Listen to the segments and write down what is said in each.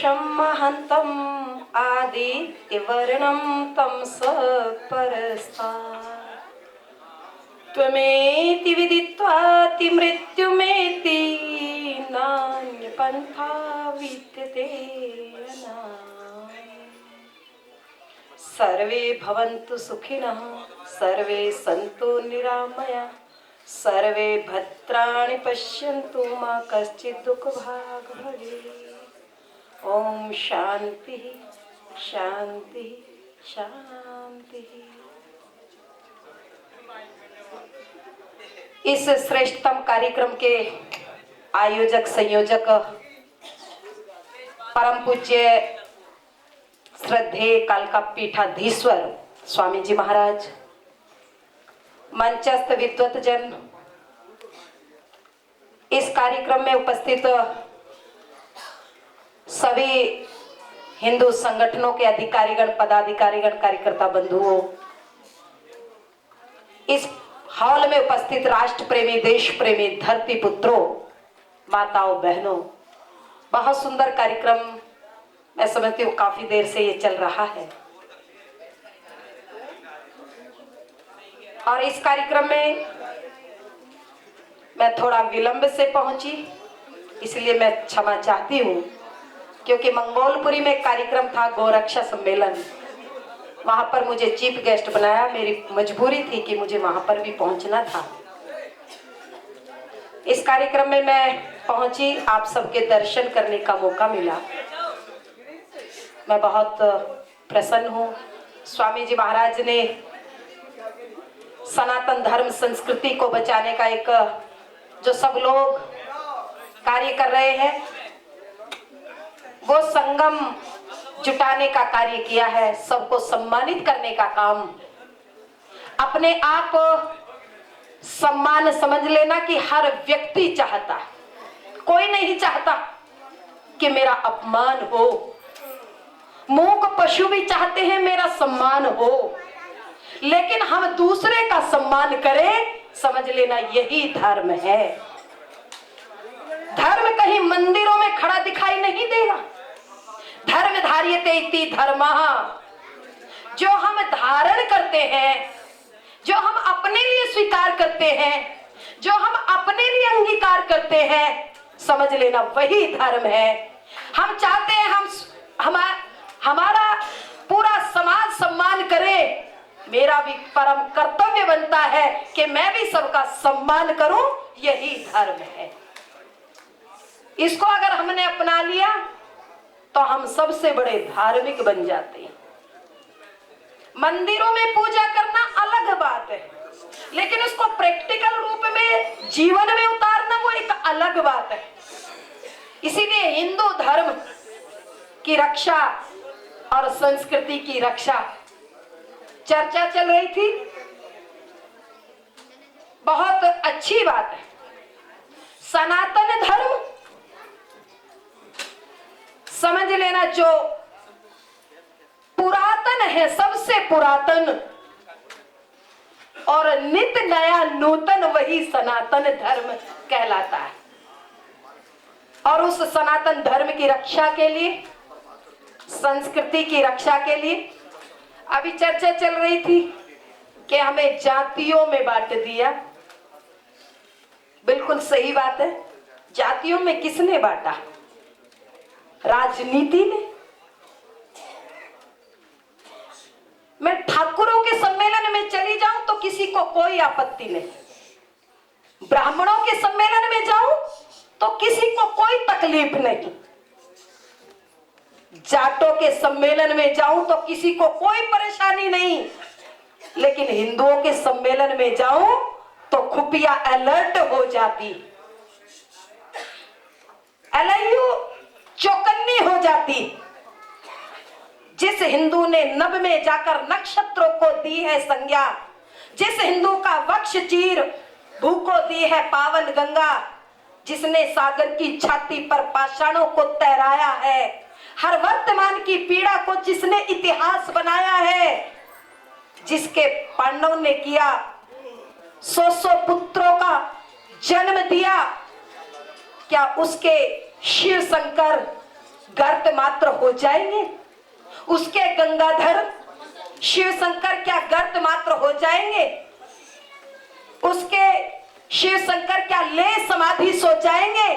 पुरुषं महान्तम् आदित्यवर्णं तमस परस्तात् त्वमेति विदित्वाति मृत्युमेति नान्यपन्था विद्यते सर्वे भवन्तु सुखिनः सर्वे सन्तु निरामया सर्वे भद्राणि पश्यन्तु मा कश्चित् दुःखभाग् भवेत्। ओम शांति शांति शांति। इस श्रेष्ठतम कार्यक्रम के आयोजक संयोजक परम पूज्य श्रद्धेय कालका पीठाधीश्वर स्वामी जी महाराज, मंचस्थ विद्वत जन, इस कार्यक्रम में उपस्थित सभी हिंदू संगठनों के अधिकारीगण, पदाधिकारीगण, कार्यकर्ता बंधुओं, इस हॉल में उपस्थित राष्ट्र प्रेमी, देश प्रेमी, धरती पुत्रों, माताओं, बहनों, बहुत सुंदर कार्यक्रम। मैं समझती हूँ काफी देर से ये चल रहा है और इस कार्यक्रम में मैं थोड़ा विलंब से पहुंची, इसलिए मैं क्षमा चाहती हूँ, क्योंकि मंगोलपुरी में कार्यक्रम था गोरक्षा सम्मेलन, वहां पर मुझे चीफ गेस्ट बनाया। मेरी मजबूरी थी कि मुझे वहां पर भी पहुंचना था। इस कार्यक्रम में मैं पहुंची, आप सबके दर्शन करने का मौका मिला, मैं बहुत प्रसन्न हूँ। स्वामी जी महाराज ने सनातन धर्म संस्कृति को बचाने का एक जो सब लोग कार्य कर रहे हैं, वो संगम जुटाने का कार्य किया है, सबको सम्मानित करने का काम। अपने आप सम्मान समझ लेना कि हर व्यक्ति चाहता, कोई नहीं चाहता कि मेरा अपमान हो। मूक पशु भी चाहते हैं मेरा सम्मान हो, लेकिन हम दूसरे का सम्मान करें, समझ लेना यही धर्म है। धर्म कहीं मंदिरों में खड़ा दिखाई नहीं देगा। धर्म धार्यते इति धर्मः, जो हम धारण करते हैं, जो हम अपने लिए स्वीकार करते हैं, जो हम अपने लिए अंगीकार करते हैं, समझ लेना वही धर्म है। हम चाहते हैं हमारा पूरा समाज सम्मान करे, मेरा भी परम कर्तव्य बनता है कि मैं भी सबका सम्मान करूं, यही धर्म है। इसको अगर हमने अपना लिया तो हम सबसे बड़े धार्मिक बन जाते हैं। मंदिरों में पूजा करना अलग बात है, लेकिन उसको प्रैक्टिकल रूप में जीवन में उतारना वो एक अलग बात है। इसीलिए हिंदू धर्म की रक्षा और संस्कृति की रक्षा चर्चा चल रही थी, बहुत अच्छी बात है। सनातन धर्म समझ लेना जो पुरातन है, सबसे पुरातन और नित्य नया नूतन, वही सनातन धर्म कहलाता है। और उस सनातन धर्म की रक्षा के लिए, संस्कृति की रक्षा के लिए अभी चर्चा चल रही थी कि हमें जातियों में बांट दिया। बिल्कुल सही बात है। जातियों में किसने बांटा? राजनीति ने। मैं ठाकुरों के सम्मेलन में चली जाऊं तो किसी को कोई आपत्ति नहीं, ब्राह्मणों के सम्मेलन में जाऊं तो किसी को कोई तकलीफ नहीं, जाटों के सम्मेलन में जाऊं तो किसी को कोई परेशानी नहीं, लेकिन हिंदुओं के सम्मेलन में जाऊं तो खुफिया अलर्ट हो जाती, एलआईयू चौकन्नी हो जाती। जिस हिंदू ने नभ में जाकर नक्षत्रों को दी है संज्ञा, जिस हिंदू का वक्ष चीर भू को दी है पावन गंगा, जिसने सागर की छाती पर पाषाणों को तैराया है, हर वर्तमान की पीड़ा को जिसने इतिहास बनाया है, जिसके पांडवों ने किया 100 पुत्रों का जन्म दिया, क्या उसके शिव शंकर गर्त मात्र हो जाएंगे? उसके गंगाधर शिव शंकर क्या गर्त मात्र हो जाएंगे? उसके शिव शंकर क्या ले समाधि सो जाएंगे?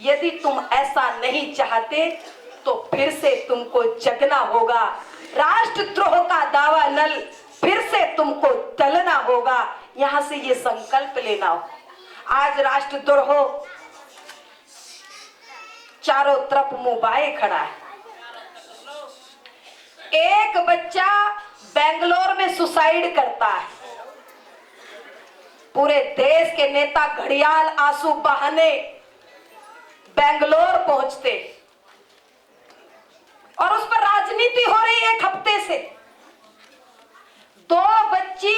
यदि तुम ऐसा नहीं चाहते तो फिर से तुमको जगना होगा। राष्ट्रद्रोह का दावा नल फिर से तुमको तलना होगा। यहां से ये संकल्प लेना हो। आज राष्ट्रद्रोह चारों तरफ मुंह खड़ा है। एक बच्चा बेंगलोर में सुसाइड करता है, पूरे देश के नेता घड़ियाल आंसू बहाने बेंगलोर पहुंचते और उस पर राजनीति हो रही है एक हफ्ते से। 2 बच्ची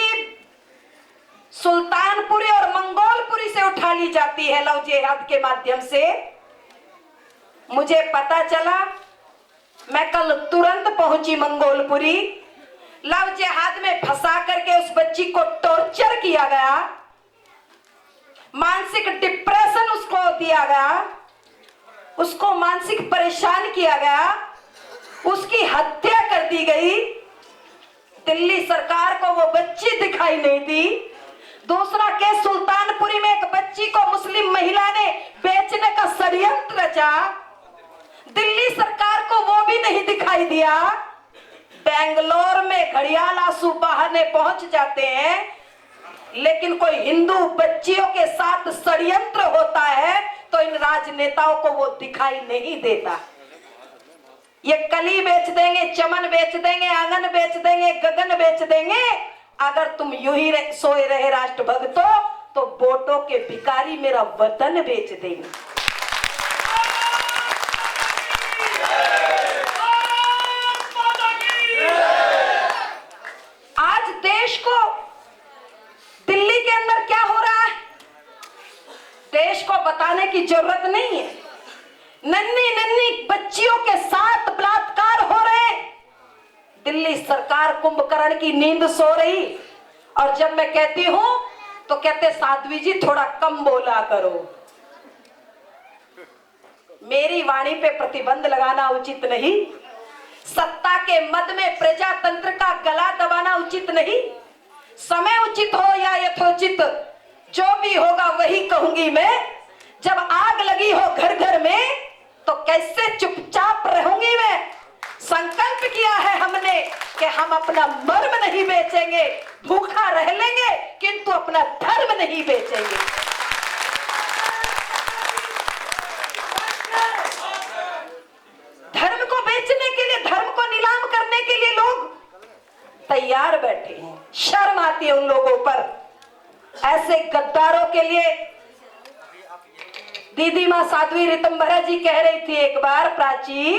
सुल्तानपुरी और मंगोलपुरी से उठा ली जाती है लव जिहाद के माध्यम से। मुझे पता चला, मैं कल तुरंत पहुंची मंगोलपुरी। लव जिहाद में फंसा करके उस बच्ची को टॉर्चर किया गया, मानसिक डिप्रेशन उसको दिया गया, उसको मानसिक परेशान किया गया, उसकी हत्या कर दी गई। दिल्ली सरकार को वो बच्ची दिखाई नहीं दी। दूसरा केस सुल्तानपुरी में एक बच्ची को मुस्लिम महिला ने बेचने का षड्यंत्र रचा, दिल्ली सरकार को वो भी नहीं दिखाई दिया। बेंगलोर में घड़ियाल आंसू बहाने पहुंच जाते हैं, लेकिन कोई हिंदू बच्चियों के साथ षड्यंत्र होता है तो इन राजनेताओं को वो दिखाई नहीं देता। ये कली बेच देंगे, चमन बेच देंगे, आंगन बेच देंगे, गगन बेच देंगे। अगर तुम यूं ही सोए रहे राष्ट्रभक्तों तो वोटों के भिखारी मेरा वतन बेच देंगे। आज देश को, दिल्ली के अंदर क्या हो रहा है, देश को बताने की जरूरत नहीं है। नन्ही नन्ही बच्चियों के साथ बलात्कार हो रहे। दिल्ली सरकार कुंभकर्ण की नींद सो रही, और जब मैं कहती हूं तो कहते साध्वी जी थोड़ा कम बोला करो। मेरी वाणी पे प्रतिबंध लगाना उचित नहीं, सत्ता के मद में प्रजातंत्र का गला दबाना उचित नहीं। समय उचित हो या यथोचित, जो भी होगा वही कहूंगी मैं। जब आग लगी हो घर घर में तो कैसे चुपचाप रहूंगी मैं। संकल्प किया है हमने कि हम अपना मर्म नहीं बेचेंगे, भूखा रह लेंगे किंतु अपना धर्म नहीं बेचेंगे। धर्म को बेचने के लिए, धर्म को नीलाम करने के लिए लोग तैयार बैठे हैं। शर्म आती है उन लोगों पर। ऐसे गद्दारों के लिए दीदी मां साध्वी ऋतंभरा जी कह रही थी एक बार, प्राची,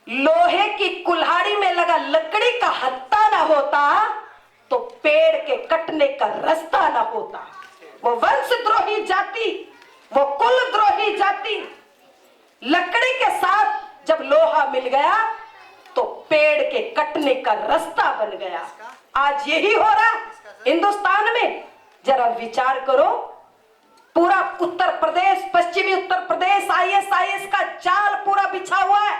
लोहे की कुल्हाड़ी में लगा लकड़ी का हत्था ना होता तो पेड़ के कटने का रास्ता ना होता। वो वंशद्रोही जाति, वो कुलद्रोही जाति, लकड़ी के साथ जब लोहा मिल गया तो पेड़ के कटने का रास्ता बन गया। आज यही हो रहा हिंदुस्तान में। जरा विचार करो, पूरा उत्तर प्रदेश, पश्चिमी उत्तर प्रदेश ISIS का जाल पूरा बिछा हुआ है।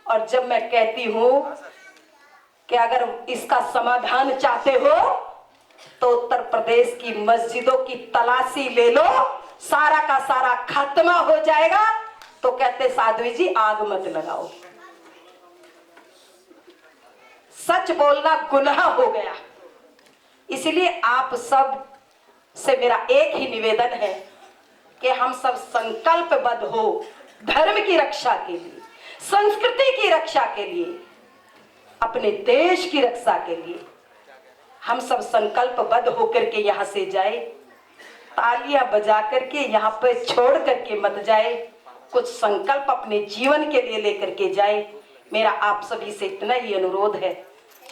और जब मैं कहती हूं कि अगर इसका समाधान चाहते हो तो उत्तर प्रदेश की मस्जिदों की तलाशी ले लो, सारा का सारा खात्मा हो जाएगा, तो कहते साध्वी जी आग मत लगाओ। सच बोलना गुनाह हो गया। इसलिए आप सब से मेरा एक ही निवेदन है कि हम सब संकल्पबद्ध हो धर्म की रक्षा के लिए, संस्कृति की रक्षा के लिए, अपने देश की रक्षा के लिए। हम सब संकल्पबद्ध होकर के यहाँ से जाए, तालियां बजा करके यहाँ पे छोड़ करके मत जाए, कुछ संकल्प अपने जीवन के लिए लेकर के जाए। मेरा आप सभी से इतना ही अनुरोध है,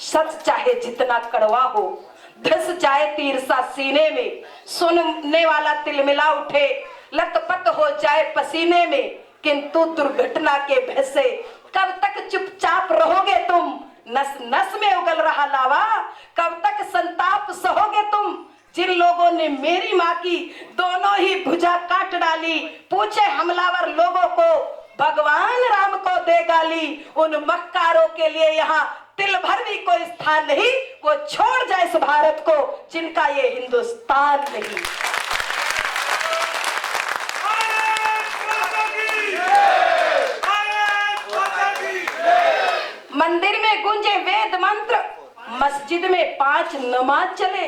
सच चाहे जितना कड़वा हो, धस जाए तीर सा सीने में, सुनने वाला तिलमिला उठे, लथपथ हो जाए पसीने में, किंतु दुर्घटना के भय से कब तक चुपचाप रहोगे तुम? नस नस में उगल रहा लावा, कब तक संताप सहोगे तुम? जिन लोगों ने मेरी माँ की दोनों ही भुजा काट डाली, पूछे हमलावर लोगों को भगवान राम को दे गाली, उन मक्कारों के लिए यहाँ तिल भर भी कोई स्थान नहीं। वो छोड़ जाए इस भारत को जिनका ये हिंदुस्तान नहीं। मंदिर में गूंजे वेद मंत्र, मस्जिद में 5 नमाज चले,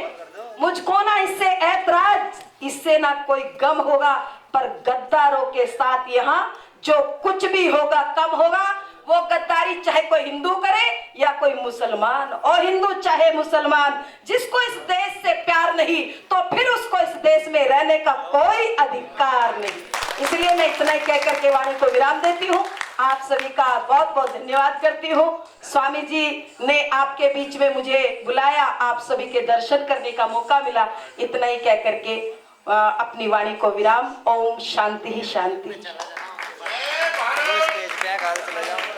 मुझको ना इससे ऐतराज, इससे ना कोई गम होगा, पर गद्दारों के साथ यहाँ जो कुछ भी होगा कम होगा। वो गद्दारी चाहे कोई हिंदू करे या कोई मुसलमान, और हिंदू चाहे मुसलमान, जिसको इस देश से प्यार नहीं तो फिर उसको इस देश में रहने का कोई अधिकार नहीं। इसलिए मैं इतना ही कहकर के वाणी को विराम देती हूँ। आप सभी का बहुत बहुत धन्यवाद करती हूँ। स्वामी जी ने आपके बीच में मुझे बुलाया, आप सभी के दर्शन करने का मौका मिला। इतना ही कह करके अपनी वाणी को विराम। ओम शांति ही शांति।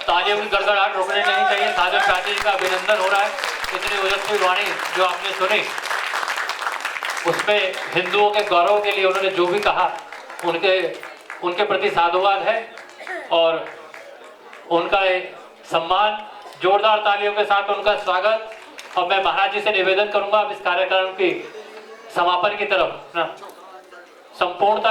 तालियों की गड़गड़ाहट रोकने नहीं चाहिए। साधक साथी का अभिनंदन हो रहा है। इतनी ओजस्वी वाणी जो आपने सुनी, उसमें हिंदुओं के गौरव के लिए उन्होंने जो भी कहा, उनके प्रति साधुवाद है और उनका सम्मान। जोरदार तालियों के साथ उनका स्वागत। और मैं महाराज जी से निवेदन करूंगा अब इस कार्यक्रम की समापन की तरफ ना संपूर्णता